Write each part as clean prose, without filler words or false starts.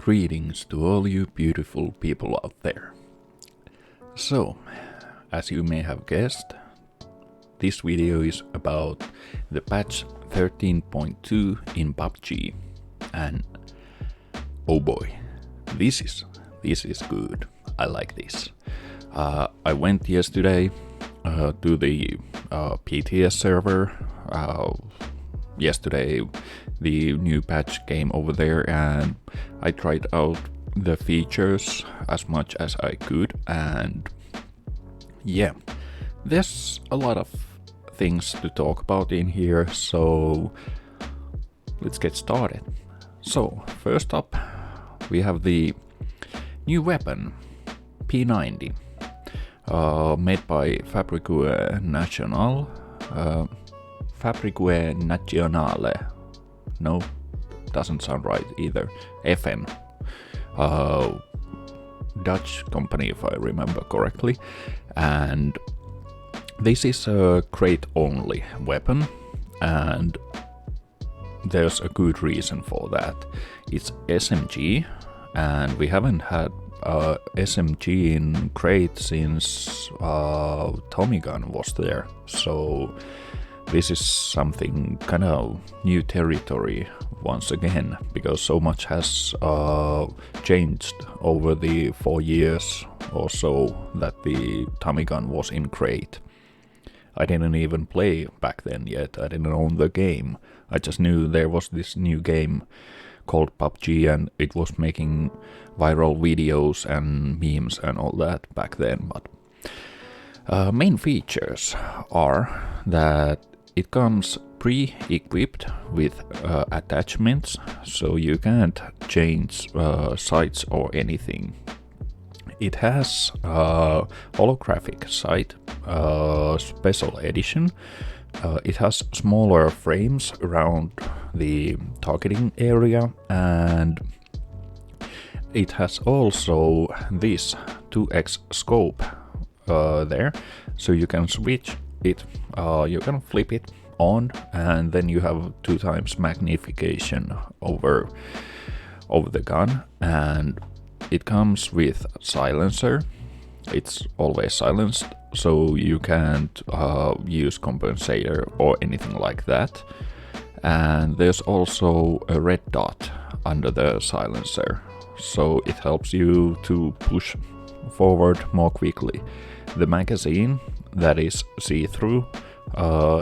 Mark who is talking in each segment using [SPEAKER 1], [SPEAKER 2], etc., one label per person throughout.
[SPEAKER 1] Greetings to all you beautiful people out there. So, as you may have guessed, this video is about the patch 13.2 in PUBG, and oh boy, this is good. I like this. I went yesterday to the PTS server. Yesterday the new patch came over there and I tried out the features as much as I could, and yeah, there's a lot of things to talk about in here, so let's get started. So first up we have the new weapon P90, made by Fabrique Nationale. No, doesn't sound right either. FN, Dutch company if I remember correctly, and this is a crate only weapon, and there's a good reason for that. It's SMG, and we haven't had SMG in crate since Tommy Gun was there, so this is something kind of new territory once again, because so much has changed over the 4 years or so that the Tommy Gun was in crate. I didn't even play back then yet, I didn't own the game. I just knew there was this new game called PUBG and it was making viral videos and memes and all that back then. But main features are that it comes pre-equipped with attachments, so you can't change sights or anything. It has holographic sight, special edition. It has smaller frames around the targeting area, and it has also this 2x scope there, so you can switch it, you can flip it on, and then you have 2 times magnification over the gun. And it comes with silencer. It's always silenced, so you can't use compensator or anything like that. And there's also a red dot under the silencer, so it helps you to push forward more quickly. The magazine, that is see-through,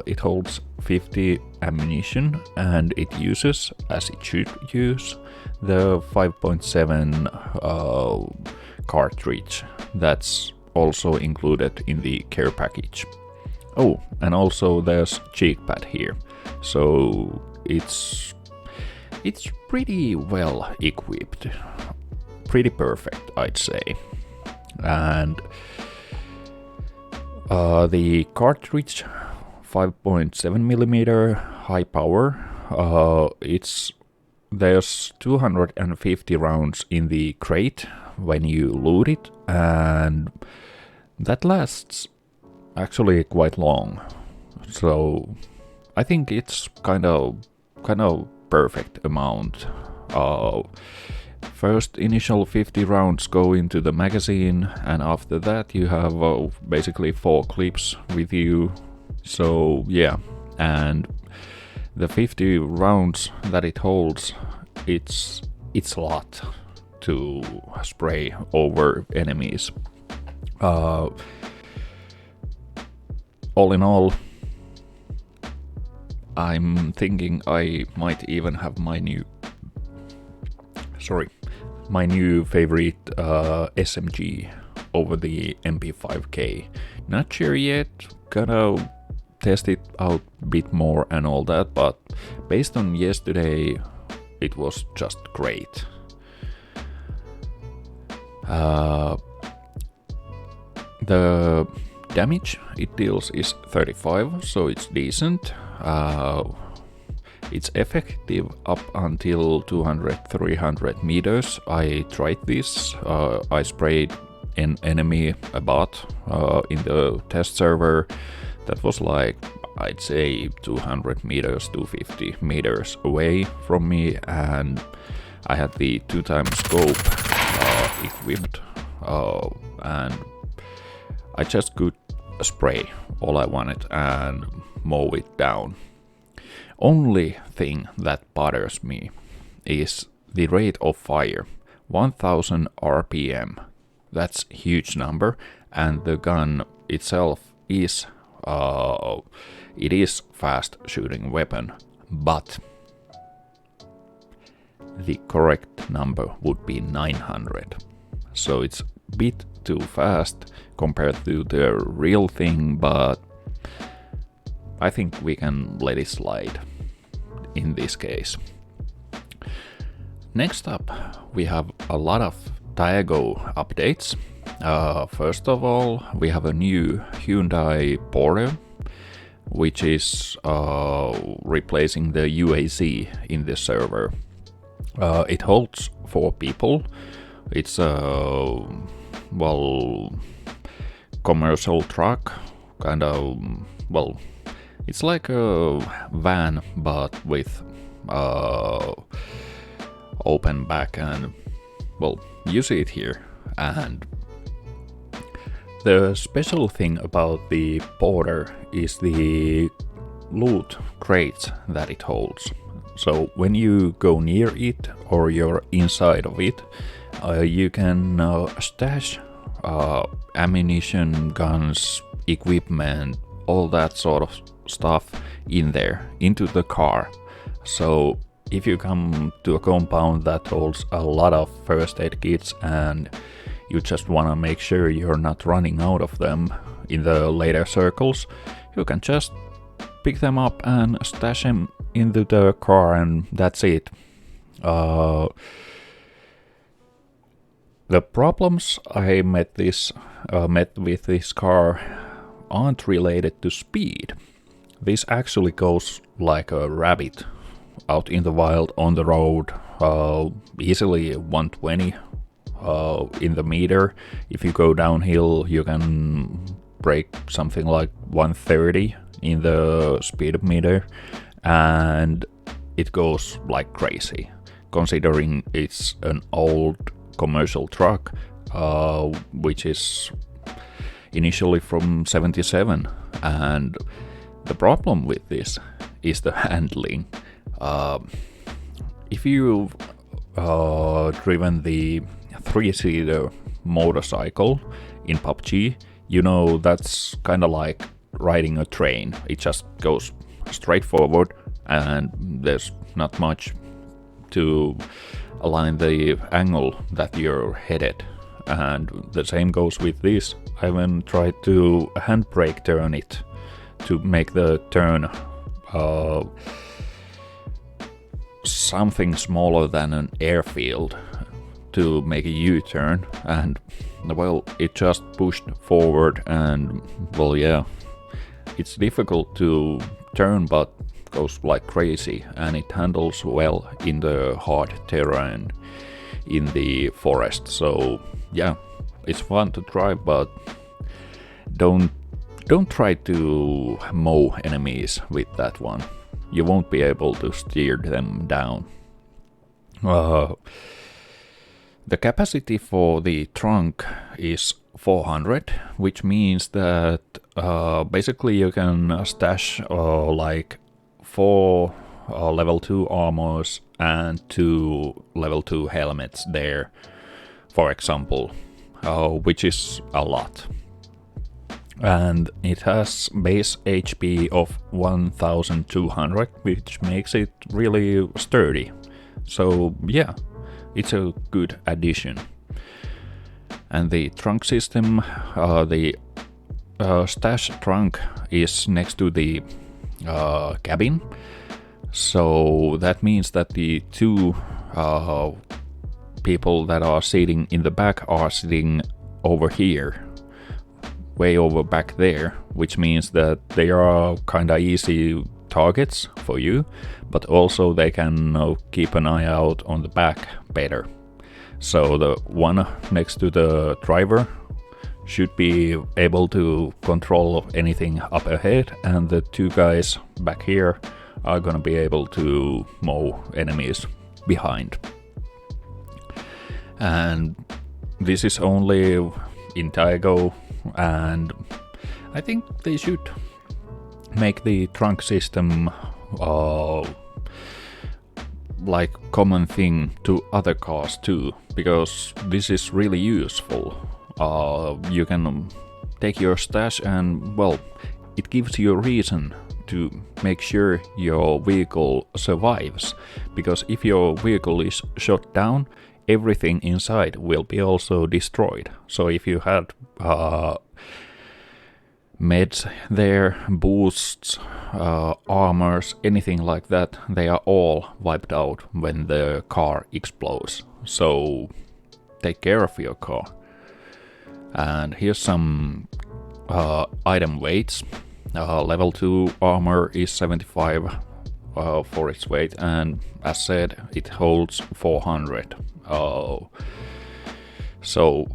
[SPEAKER 1] it holds 50 ammunition, and it uses, as it should use, the 5.7 cartridge. That's also included in the care package. Oh, and also there's cheek pad here, so it's pretty well equipped, pretty perfect I'd say. And the cartridge, 5.7mm high power. There's 250 rounds in the crate when you load it, and that lasts actually quite long. So I think it's kind of perfect amount. First initial 50 rounds go into the magazine, and after that you have basically 4 clips with you. So yeah, and the 50 rounds that it holds, it's a lot to spray over enemies. All in all, I'm thinking I might even have my new favorite SMG over the MP5K. Not sure yet, gonna test it out a bit more and all that, but based on yesterday, it was just great. The damage it deals is 35, so it's decent. It's effective up until 200-300 meters. I tried this. I sprayed an enemy, a bot, in the test server. That was like, I'd say 200 meters, 250 meters away from me, and I had the 2x scope equipped, and I just could spray all I wanted and mow it down. Only thing that bothers me is the rate of fire. 1000 RPM. That's a huge number, and the gun itself is it is fast shooting weapon, but the correct number would be 900. So it's a bit too fast compared to the real thing, but I think we can let it slide in this case. Next up, we have a lot of Diego updates. First of all, we have a new Hyundai Porter, which is replacing the UAZ in the server. It holds 4 people. It's a, well, commercial truck, kind of, well, it's like a van but with open back, and well, you see it here. And the special thing about the Porter is the loot crates that it holds. So when you go near it or you're inside of it, you can stash ammunition, guns, equipment, all that sort of stuff in there, into the car. So if you come to a compound that holds a lot of first aid kits and you just want to make sure you're not running out of them in the later circles, you can just pick them up and stash them into the car, and that's it. The problems I met with this car aren't related to speed. This actually goes like a rabbit out in the wild on the road, easily 120 in the meter. If you go downhill, you can break something like 130 in the speed meter, and it goes like crazy, considering it's an old commercial truck, which is initially from 77. And the problem with this is the handling. If you've driven the 3-seater motorcycle in PUBG, you know that's kind of like riding a train. It just goes straight forward and there's not much to align the angle that you're headed. And the same goes with this. I even tried to handbrake turn it to make the turn something smaller than an airfield to make a U-turn, and well, it just pushed forward, and well, yeah, it's difficult to turn but goes like crazy, and it handles well in the hard terrain in the forest. So yeah, it's fun to drive, but don't try to mow enemies with that one. You won't be able to steer them down. The capacity for the trunk is 400, which means that basically you can stash like 4 level 2 armors and 2 level 2 helmets there, for example, which is a lot. And it has base HP of 1200, which makes it really sturdy. So yeah, it's a good addition. And the trunk system, the stash trunk is next to the cabin. So that means that the 2 people that are sitting in the back are sitting over here, way over back there, which means that they are kinda easy targets for you, but also they can keep an eye out on the back better. So the one next to the driver should be able to control anything up ahead, and the 2 guys back here are gonna be able to mow enemies behind. And this is only in Taigo, and I think they should make the trunk system like common thing to other cars too, because this is really useful. You can take your stash and, well, it gives you a reason to make sure your vehicle survives, because if your vehicle is shot down, everything inside will be also destroyed. So if you had meds there, boosts, armors, anything like that, they are all wiped out when the car explodes. So take care of your car. And here's some item weights. Level 2 armor is 75 for its weight, and as said, it holds 400. So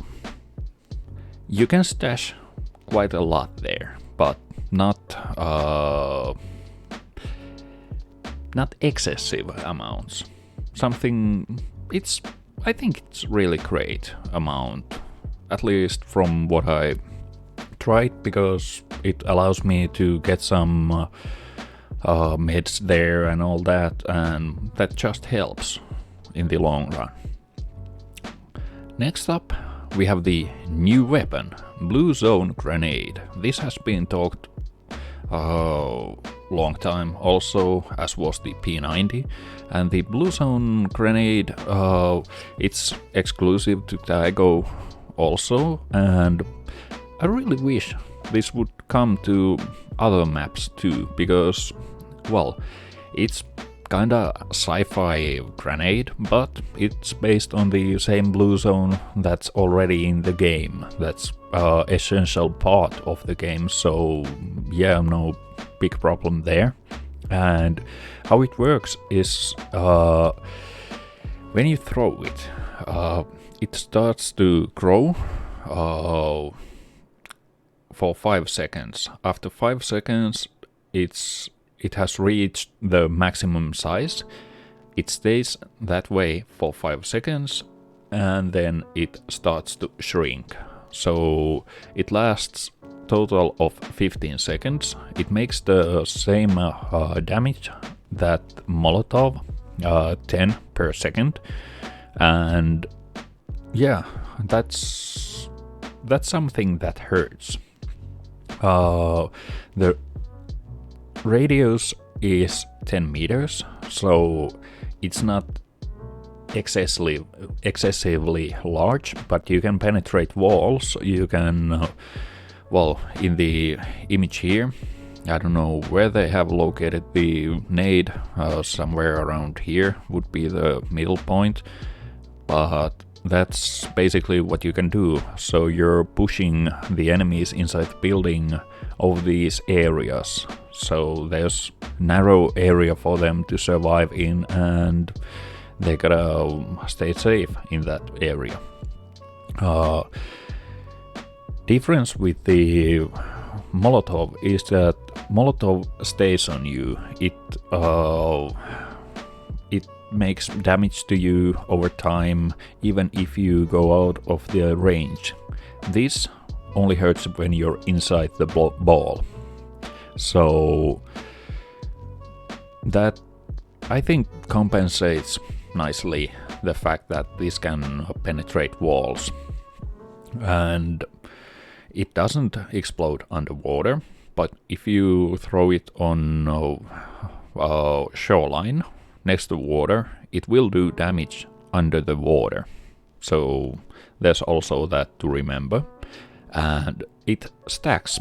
[SPEAKER 1] you can stash quite a lot there, but not excessive amounts. I think it's really great amount, at least from what I tried, because it allows me to get some meds there and all that, and that just helps in the long run. Next up, we have the new weapon, Blue Zone Grenade. This has been talked long time also, as was the P90, and the Blue Zone Grenade, it's exclusive to Taigo also, and I really wish this would come to other maps too, because, well, it's kinda sci-fi grenade, but it's based on the same blue zone that's already in the game. That's essential part of the game, so yeah, no big problem there. And how it works is when you throw it, it starts to grow for 5 seconds. After 5 seconds, it has reached the maximum size. It stays that way for 5 seconds, and then it starts to shrink. So it lasts total of 15 seconds. It makes the same damage that Molotov, 10 per second, and yeah, that's something that hurts. The radius is 10 meters, so it's not excessively large, but you can penetrate walls. You can, well, in the image here, I don't know where they have located the nade, somewhere around here would be the middle point, but that's basically what you can do. So you're pushing the enemies inside the building of these areas. So there's narrow area for them to survive in, and they gotta stay safe in that area. Difference with the Molotov is that Molotov stays on you. It makes damage to you over time, even if you go out of the range. This only hurts when you're inside the ball. So that, I think, compensates nicely the fact that this can penetrate walls. And it doesn't explode underwater, but if you throw it on shoreline next to water, it will do damage under the water. So there's also that to remember. And it stacks.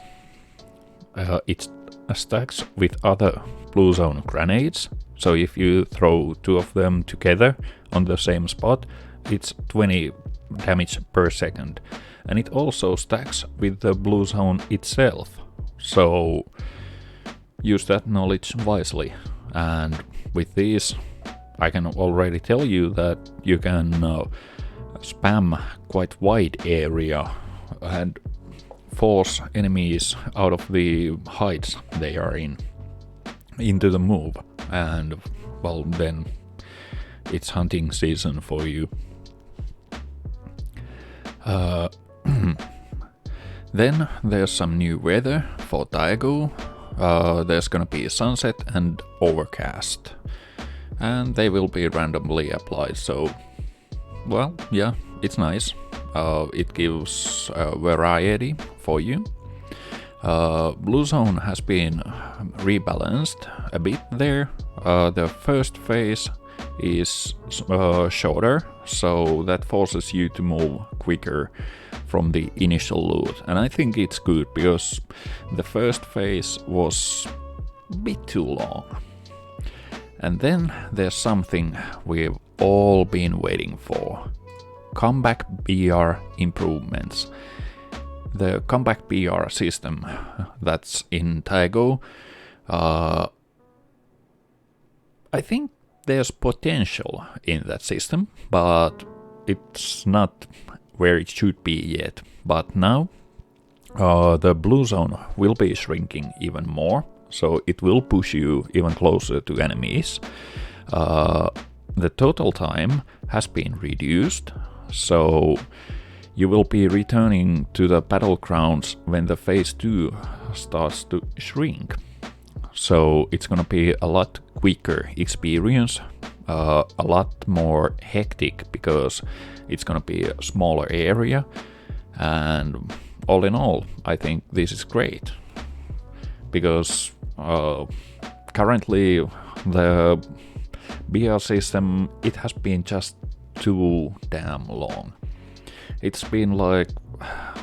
[SPEAKER 1] It stacks with other blue zone grenades. So if you throw 2 of them together on the same spot, it's 20 damage per second. And it also stacks with the blue zone itself. So use that knowledge wisely. And with these, I can already tell you that you can spam quite wide area and force enemies out of the heights they are in into the move, and well, then it's hunting season for you. Uh, then there's some new weather for Taigo. There's gonna be sunset and overcast, and they will be randomly applied. So, well, yeah, it's nice. It gives variety for you. Blue zone has been rebalanced a bit there. The first phase is shorter, so that forces you to move quicker from the initial loot, and I think it's good because the first phase was a bit too long. And then there's something we've all been waiting for: comeback BR improvements. The comeback BR system that's in Taigo, I think there's potential in that system, but it's not where it should be yet. But now the blue zone will be shrinking even more, so it will push you even closer to enemies. The total time has been reduced, so you will be returning to the battlegrounds when the phase 2 starts to shrink. So it's gonna be a lot quicker experience, a lot more hectic because it's gonna be a smaller area, and all in all, I think this is great because currently the BR system, it has been just too damn long. It's been like,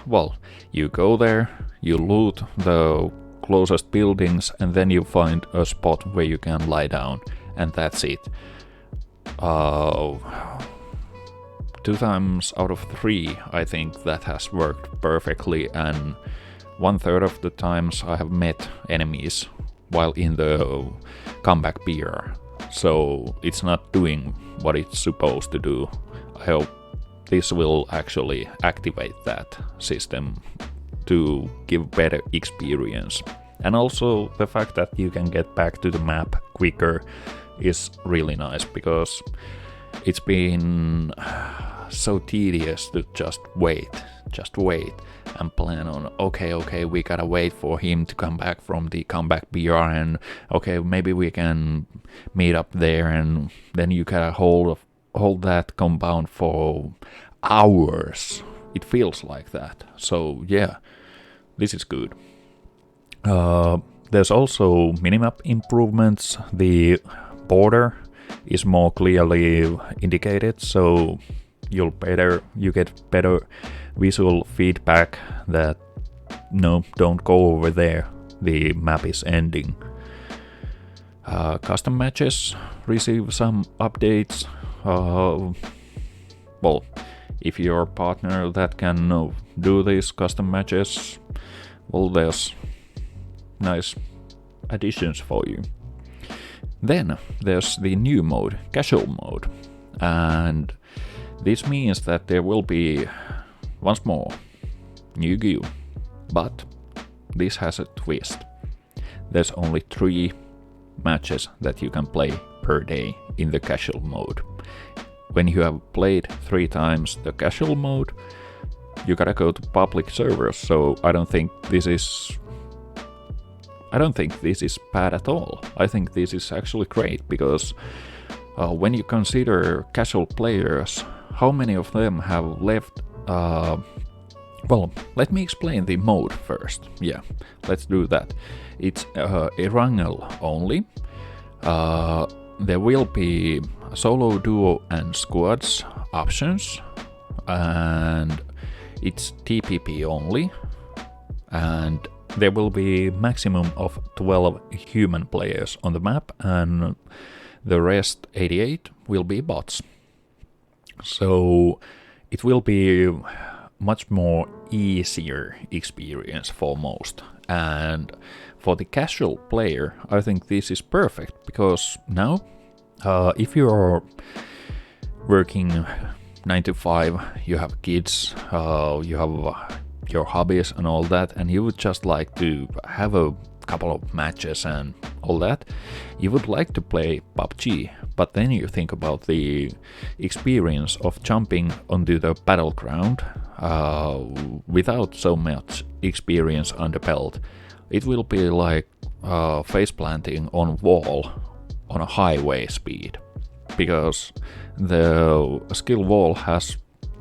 [SPEAKER 1] well, you go there, you loot the closest buildings, and then you find a spot where you can lie down, and that's it. 2 times out of 3, I think that has worked perfectly, and 1/3 of the times I have met enemies while in the comeback BR. So it's not doing what it's supposed to do. I hope this will actually activate that system to give better experience. And also the fact that you can get back to the map quicker is really nice, because it's been so tedious to just wait and plan on, okay, we gotta wait for him to come back from the comeback BR, and okay, maybe we can meet up there, and then you gotta hold that compound for hours. It feels like that. So yeah, this is good. There's also minimap improvements. The border is more clearly indicated, so you get better visual feedback that no, don't go over there, the map is ending. Custom matches receive some updates. Well, if you're a partner that can do these custom matches, well, there's nice additions for you. Then there's the new mode, casual mode, and this means that there will be, once more, new gear, but this has a twist. There's only 3 matches that you can play per day in the casual mode. When you have played 3 times the casual mode, you gotta go to public servers, so I don't think this is bad at all. I think this is actually great, because when you consider casual players, how many of them have left? Well, let me explain the mode first. Yeah, let's do that. It's Erangel only. There will be solo, duo and squads options, and it's TPP only, and there will be maximum of 12 human players on the map, and the rest 88 will be bots. So it will be much more easier experience for most, and for the casual player I think this is perfect, because now if you're working 9 to 5, you have kids, you have your hobbies and all that, and you would just like to have a couple of matches and all that, you would like to play PUBG, but then you think about the experience of jumping onto the battleground without so much experience under belt. It will be like face planting on wall on a highway speed, because the skill wall has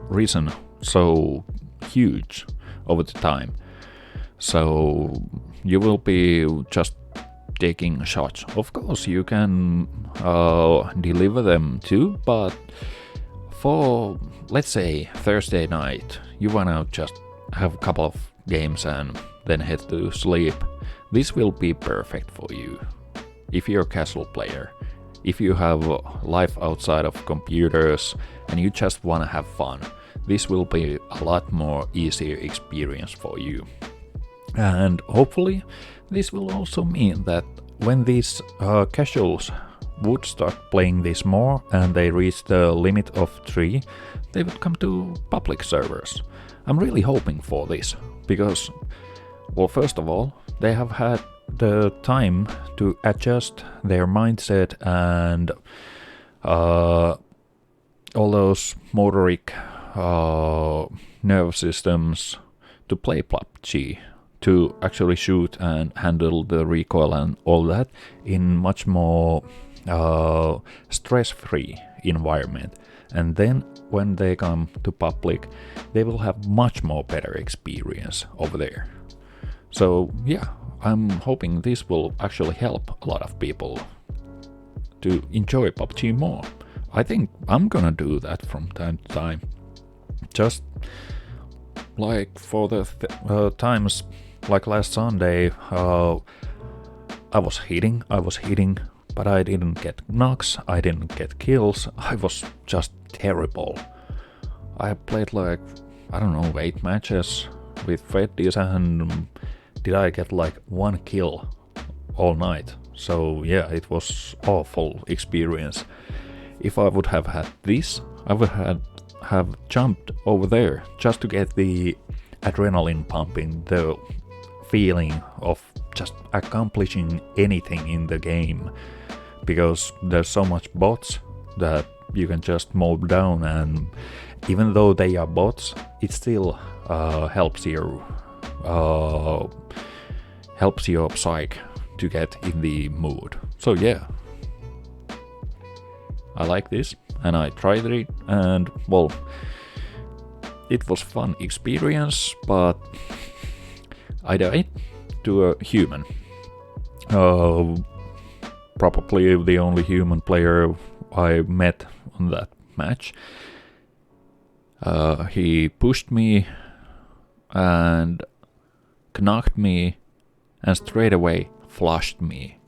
[SPEAKER 1] risen so huge over the time. So you will be just taking shots. Of course you can deliver them too, but for, let's say, Thursday night, you wanna just have a couple of games and then head to sleep, this will be perfect for you. If you're a casual player, if you have life outside of computers and you just wanna have fun, this will be a lot more easier experience for you. And hopefully this will also mean that when these casuals would start playing this more and they reach the limit of 3, they would come to public servers. I'm really hoping for this, because, well, first of all, they have had the time to adjust their mindset and all those motoric nerve systems to play PUBG, to actually shoot and handle the recoil and all that in much more stress-free environment. And then when they come to public, they will have much more better experience over there. So yeah, I'm hoping this will actually help a lot of people to enjoy PUBG more. I think I'm gonna do that from time to time. Just like for the times like last Sunday, I was hitting, but I didn't get knocks, I didn't get kills, I was just terrible. I played like, I don't know, 8 matches with Freddy's and did I get like 1 kill all night. So yeah, it was awful experience. If I would have had this, I would have jumped over there just to get the adrenaline pumping, the feeling of just accomplishing anything in the game, because there's so much bots that you can just mow down, and even though they are bots, it still helps your psyche to get in the mood. So yeah, I like this and I tried it, and well, it was fun experience, but I died to a human. Probably the only human player I met on that match. He pushed me and knocked me and straight away flushed me.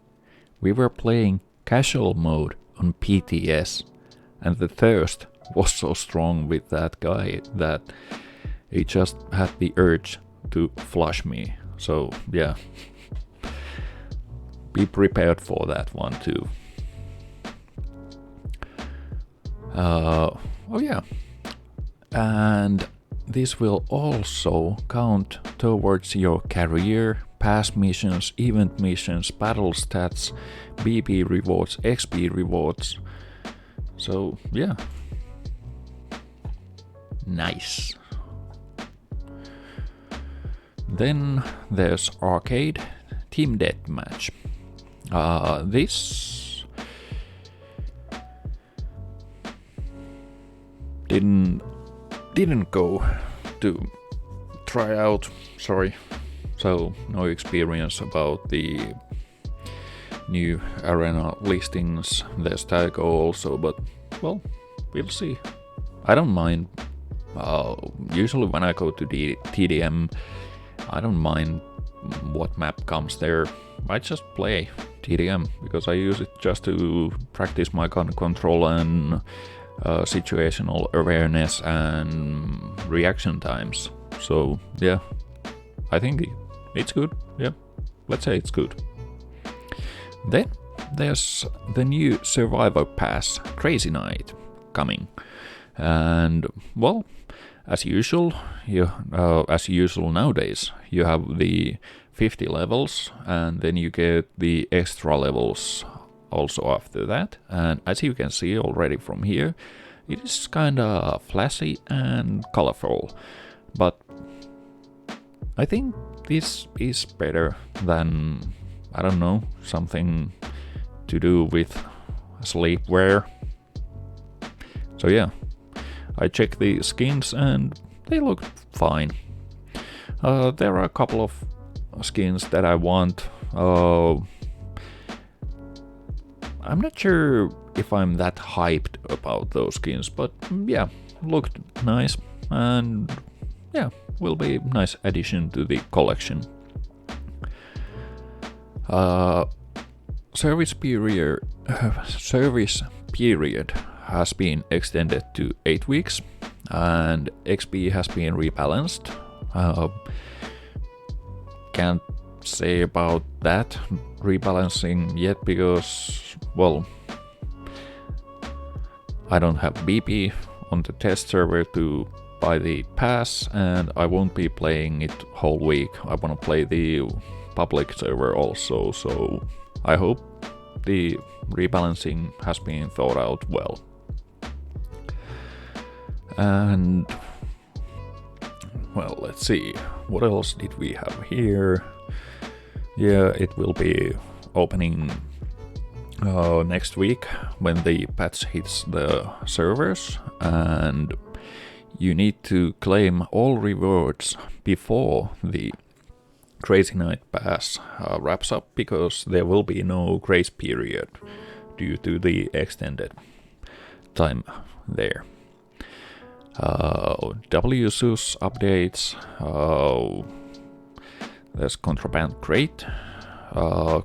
[SPEAKER 1] We were playing casual mode on PTS, and the thirst was so strong with that guy that he just had the urge to flush me. So yeah, be prepared for that one too. Oh yeah, and this will also count towards your career, past missions, event missions, battle stats, BP rewards, XP rewards. So yeah, nice. Then there's arcade team deathmatch. This didn't go to try out, sorry. So no experience about the new arena listings. There's Tago also, but well, we'll see. I don't mind. Usually when I go to the TDM, I don't mind what map comes there. I just play TDM because I use it just to practice my gun control and situational awareness and reaction times. So yeah, I think it's good. Yeah, let's say it's good. Then there's the new Survivor Pass Crazy Night coming, and well, As usual, nowadays, you have the 50 levels, and then you get the extra levels also after that. And as you can see already from here, it is kinda flashy and colorful, but I think this is better than, I don't know, something to do with sleepwear. So yeah, I checked the skins and they look fine. There are a couple of skins that I want. I'm not sure if I'm that hyped about those skins, but yeah, looked nice, and yeah, will be a nice addition to the collection. Service period has been extended to 8 weeks, and XP has been rebalanced. Can't say about that rebalancing yet because, well, I don't have BP on the test server to buy the pass, and I won't be playing it whole week. I want to play the public server also, so I hope the rebalancing has been thought out well. And well, let's see, what else did we have here? Yeah, it will be opening next week when the patch hits the servers, and you need to claim all rewards before the Crazy Night Pass wraps up, because there will be no grace period due to the extended time there. WSUS updates. There's Contraband Crate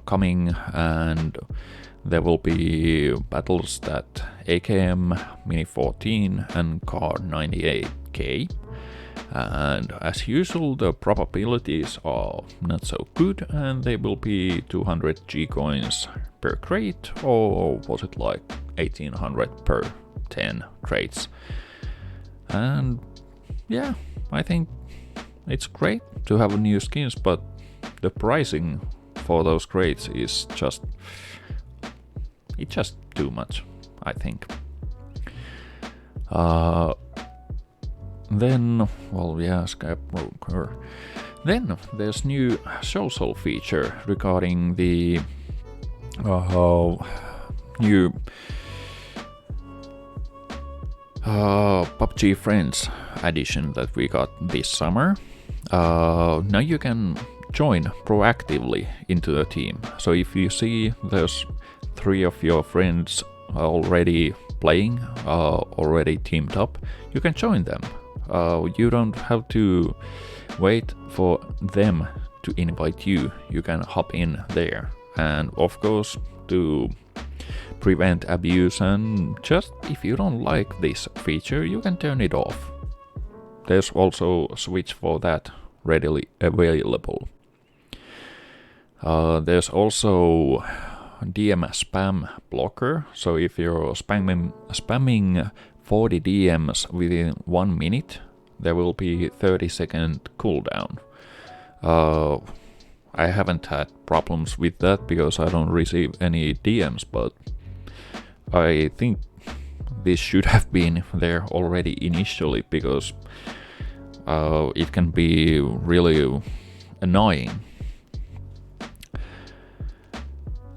[SPEAKER 1] coming, and there will be battles that AKM, Mini 14 and Car 98K. And as usual, the probabilities are not so good, and they will be 200 G coins per crate, or was it like 1800 per 10 crates. And yeah, I think it's great to have new skins, but the pricing for those crates is just too much, I think. Then, well, yeah, Skype broker. Then there's new social feature regarding the new PUBG Friends edition that we got this summer. Now you can join proactively into a team. So if you see there's 3 of your friends already playing, already teamed up, you can join them. You don't have to wait for them to invite you. You can hop in there. And of course, to prevent abuse, and just if you don't like this feature, you can turn it off. There's also a switch for that readily available. There's also DM spam blocker, so if you're spamming 40 DMs within 1 minute, there will be 30-second cooldown. I haven't had problems with that because I don't receive any DMs, but I think this should have been there already initially, because it can be really annoying.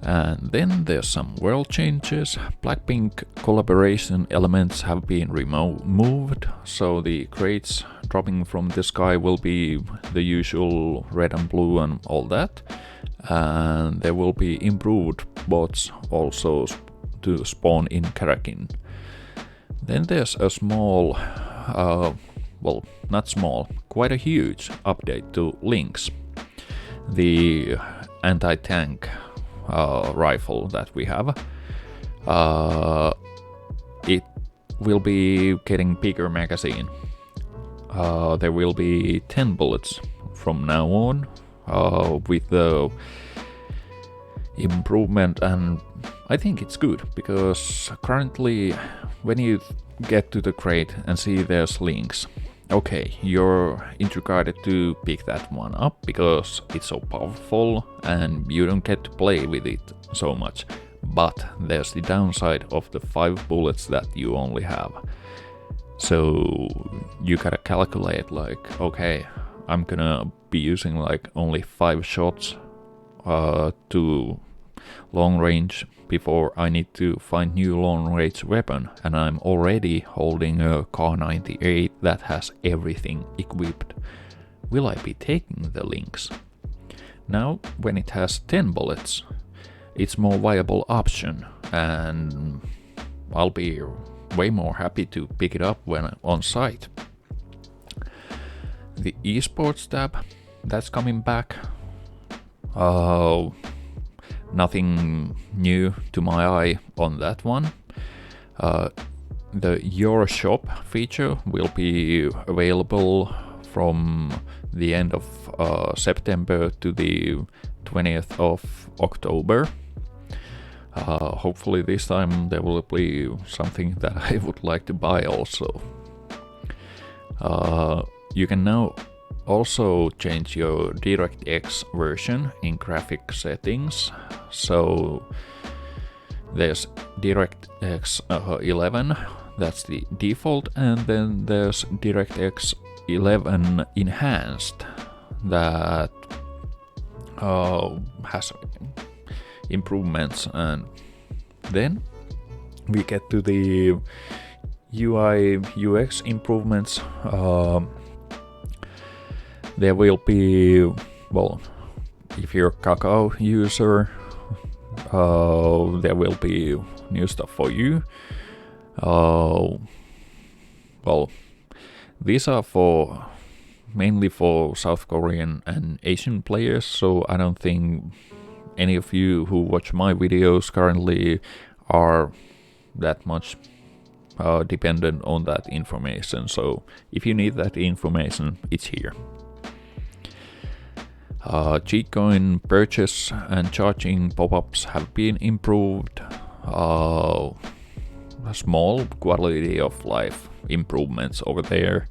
[SPEAKER 1] And then there's some world changes. Blackpink collaboration elements have been removed, so the crates dropping from the sky will be the usual red and blue and all that. And there will be improved bots also to spawn in Karakin. Then there's a small, well, not small, quite a huge update to LYNX, the anti-tank rifle that we have. It will be getting bigger magazine. There will be 10 bullets from now on, with the improvement, and I think it's good, because currently when you get to the crate and see there's LYNX, okay, you're intrigued to pick that one up because it's so powerful and you don't get to play with it so much. But there's the downside of the 5 bullets that you only have. So you gotta calculate like, okay, I'm gonna be using like only 5 shots to long range before I need to find new long range weapon, and I'm already holding a K98 that has everything equipped. Will I be taking the LYNX? Now, when it has 10 bullets, it's more viable option, and I'll be way more happy to pick it up when on site. The esports tab, that's coming back. Nothing new to my eye on that one. The Your Shop feature will be available from the end of September to the 20th of October. Hopefully this time there will be something that I would like to buy also. You can now also change your DirectX version in graphic settings. So there's DirectX 11, that's the default, and then there's DirectX 11 enhanced that has improvements. And then we get to the UI UX improvements. There will be, well, if you're a Kakao user, there will be new stuff for you. Well, these are mainly for South Korean and Asian players, so I don't think any of you who watch my videos currently are that much dependent on that information. So if you need that information, it's here. Cheat coin purchase and charging pop-ups have been improved. Small quality of life improvements over there.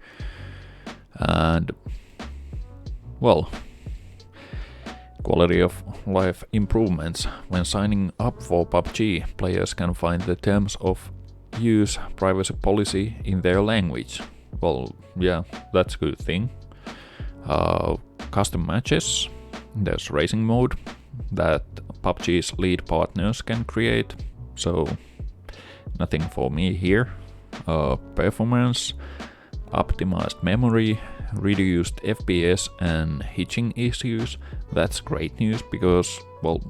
[SPEAKER 1] And, well, quality of life improvements. When signing up for PUBG, players can find the terms of use privacy policy in their language. Well, yeah, that's a good thing. Custom matches, there's racing mode that PUBG's lead partners can create, so nothing for me here. Performance, optimized memory, reduced FPS and hitching issues. That's great news because, well,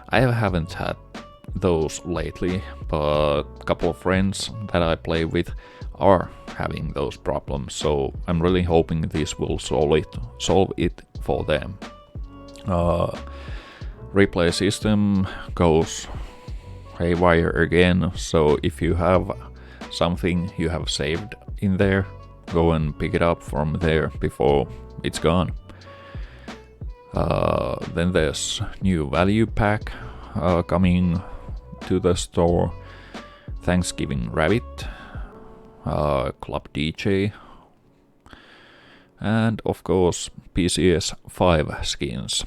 [SPEAKER 1] I haven't had those lately, but a couple of friends that I play with are having those problems, so I'm really hoping this will solve it for them. Replay system goes haywire again, so if you have something you have saved in there, go and pick it up from there before it's gone. Then there's new value pack coming to the store. Thanksgiving Rabbit, Club DJ, and of course PCS 5 skins.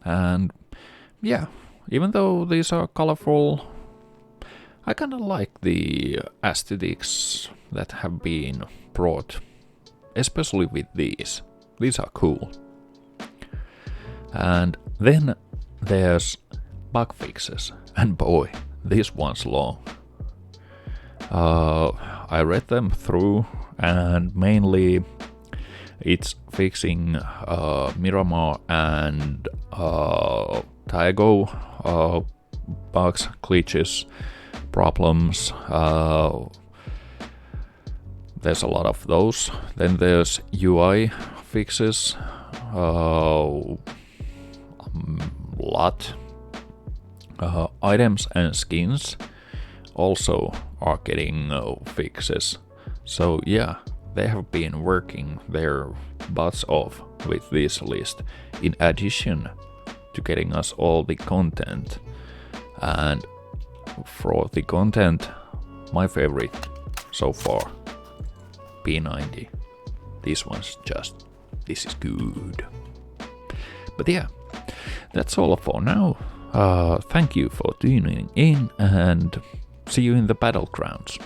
[SPEAKER 1] And yeah, even though these are colorful, I kinda like the aesthetics that have been brought, especially with these. These are cool. And then there's bug fixes, and boy, this one's long. I read them through, and mainly it's fixing Miramar and Taigo bugs, glitches, problems. There's a lot of those. Then there's UI fixes, lot. Items and skins also are getting fixes. So yeah, they have been working their butts off with this list, in addition to getting us all the content. And for the content, my favorite so far, P90. this is good. But yeah, that's all for now. Thank you for tuning in, and see you in the battlegrounds.